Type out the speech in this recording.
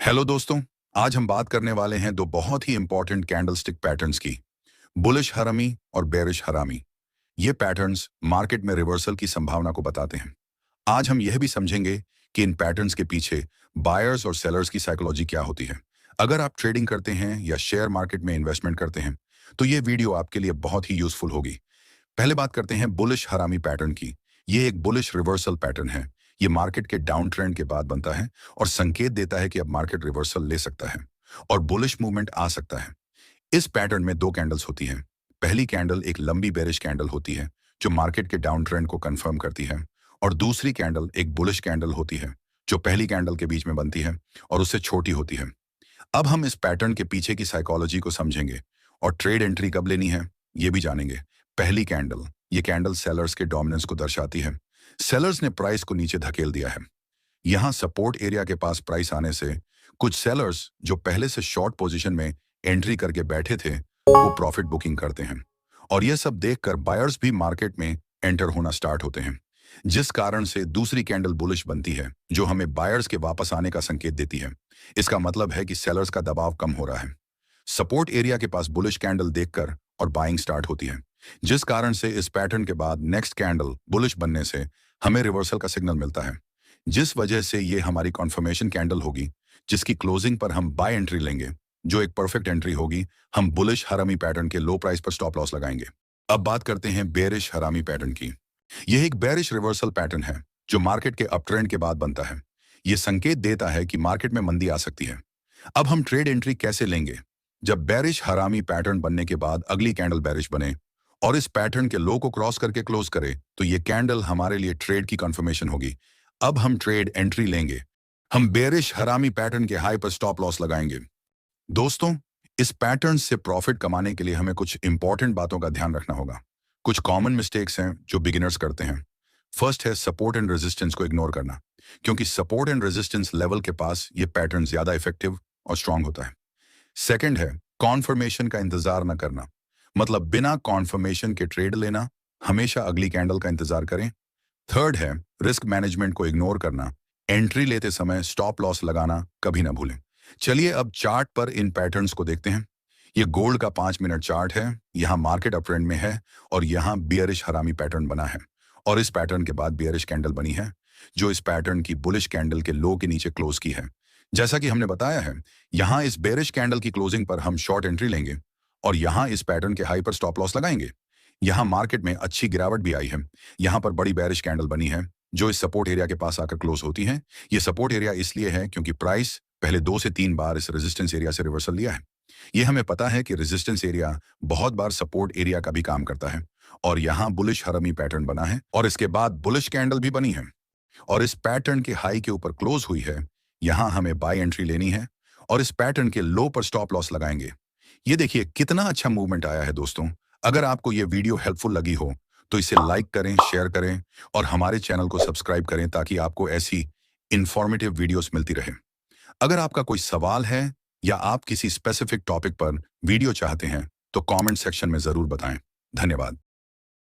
Hello दोस्तों। आज हम बात करने वाले हैं दो बहुत ही इंपॉर्टेंट कैंडलस्टिक पैटर्न्स की, बुलिश हरामी और बेरिश हरामी। ये पैटर्न्स मार्केट में रिवर्सल की संभावना को बताते हैं। आज हम यह भी समझेंगे कि इन पैटर्न्स के पीछे बायर्स और सेलर्स की साइकोलॉजी क्या होती है। अगर आप ट्रेडिंग करते हैं या शेयर मार्केट में इन्वेस्टमेंट करते हैं तो ये वीडियो आपके लिए बहुत ही यूजफुल होगी। पहले बात करते हैं बुलिश हरामी पैटर्न की। ये एक बुलिश रिवर्सल पैटर्न है। ये मार्केट के डाउन ट्रेंड के बाद बनता है और संकेत देता है कि अब मार्केट रिवर्सल ले सकता है और बुलिश मूवमेंट आ सकता है। इस पैटर्न में दो कैंडल्स होती हैं। पहली कैंडल एक लंबी बेरिश कैंडल होती है जो मार्केट के डाउन ट्रेंड को कंफर्म करती है, और दूसरी कैंडल एक बुलिश कैंडल होती है जो पहली कैंडल के बीच में बनती है और उससे छोटी होती है। अब हम इस पैटर्न के पीछे की साइकोलॉजी को समझेंगे और ट्रेड एंट्री कब लेनी है ये भी जानेंगे। पहली कैंडल, ये कैंडल सेलर्स के डोमिनेंस को दर्शाती है। सेलर्स ने प्राइस को नीचे धकेल दिया है। यहां सपोर्ट एरिया के पास प्राइस आने से कुछ सेलर्स जो पहले से शॉर्ट पोजीशन में एंट्री करके बैठे थे वो प्रॉफिट बुकिंग करते हैं, और यह सब देखकर बायर्स भी मार्केट में एंटर होना स्टार्ट होते हैं, जिस कारण से दूसरी कैंडल बुलिश बनती है जो हमें बायर्स के वापस आने का संकेत देती है। इसका मतलब है कि सेलर्स का दबाव कम हो रहा है। सपोर्ट एरिया के पास बुलिश कैंडल देखकर और बाइंग स्टार्ट होती है, जिस कारण से इस पैटर्न के बाद नेक्स्ट कैंडल बुलिश बनने से हमें रिवर्सल का सिग्नल मिलता है, जिस वजह से ये हमारी कॉन्फर्मेशन कैंडल होगी जिसकी क्लोजिंग पर हम बाय एंट्री लेंगे, जो एक परफेक्ट एंट्री होगी। हम बुलिश हरामी पैटर्न के लो प्राइस पर स्टॉप लॉस लगाएंगे। अब बात करते हैं बेरिश हरामी पैटर्न की। यह एक बेरिश रिवर्सल पैटर्न है जो मार्केट के अप ट्रेंड के बाद बनता है। यह संकेत देता है कि मार्केट में मंदी आ सकती है। अब हम ट्रेड एंट्री कैसे लेंगे? जब बेरिश हरामी पैटर्न बनने के बाद अगली कैंडल बेरिश बने और इस पैटर्न के लो को क्रॉस करके क्लोज करे तो ये कैंडल हमारे लिए ट्रेड की कंफर्मेशन होगी। अब हम ट्रेड एंट्री लेंगे। हम बेरिश हरामी पैटर्न के हाई पर स्टॉप लॉस लगाएंगे। दोस्तों, इस पैटर्न से प्रॉफिट कमाने के लिए हमें कुछ इंपॉर्टेंट बातों का ध्यान रखना होगा। कुछ कॉमन मिस्टेक्स हैं जो बिगिनर्स करते हैं। फर्स्ट है सपोर्ट एंड रेजिस्टेंस को इग्नोर करना, क्योंकि सपोर्ट एंड रेजिस्टेंस लेवल के पास ये पैटर्न ज्यादा इफेक्टिव और स्ट्रांग होता है। सेकंड है कॉन्फर्मेशन का इंतजार न करना, मतलब बिना कॉन्फर्मेशन के ट्रेड लेना। हमेशा अगली कैंडल का इंतजार करें। थर्ड है रिस्क मैनेजमेंट को इग्नोर करना। एंट्री लेते समय स्टॉप लॉस लगाना कभी ना भूलें। चलिए अब चार्ट पर इन पैटर्न्स को देखते हैं। ये गोल्ड का 5 मिनट चार्ट है। यहाँ मार्केट अप ट्रेंड में है और यहाँ बियरिश हरामी पैटर्न बना है, और इस पैटर्न के बाद बियरिश कैंडल बनी है जो इस पैटर्न की बुलिश कैंडल के लो के नीचे क्लोज की है। जैसा कि हमने बताया है, यहाँ इस बेरिश कैंडल की क्लोजिंग पर हम शॉर्ट एंट्री लेंगे और यहाँ इस पैटर्न के हाई पर स्टॉप लॉस लगाएंगे। यहाँ मार्केट में अच्छी गिरावट भी आई है। यहाँ पर बड़ी बेरिश कैंडल बनी है जो इस सपोर्ट एरिया के पास आकर क्लोज होती है। ये सपोर्ट एरिया इसलिए है क्योंकि प्राइस पहले 2 से 3 बार इस रेजिस्टेंस एरिया से रिवर्सल लिया है। ये हमें पता है कि रेजिस्टेंस एरिया बहुत बार सपोर्ट एरिया का भी काम करता है, और यहाँ बुलिश हरामी पैटर्न बना है और इसके बाद बुलिश कैंडल भी बनी है और इस पैटर्न के हाई के ऊपर क्लोज हुई है। यहाँ हमें बाय एंट्री लेनी है और इस पैटर्न के लो पर स्टॉप लॉस लगाएंगे। ये देखिए कितना अच्छा मूवमेंट आया है दोस्तों। अगर आपको ये वीडियो हेल्पफुल लगी हो तो इसे लाइक करें, शेयर करें और हमारे चैनल को सब्सक्राइब करें ताकि आपको ऐसी इंफॉर्मेटिव वीडियोस मिलती रहे। अगर आपका कोई सवाल है या आप किसी स्पेसिफिक टॉपिक पर वीडियो चाहते हैं तो कमेंट सेक्शन में जरूर बताएं। धन्यवाद।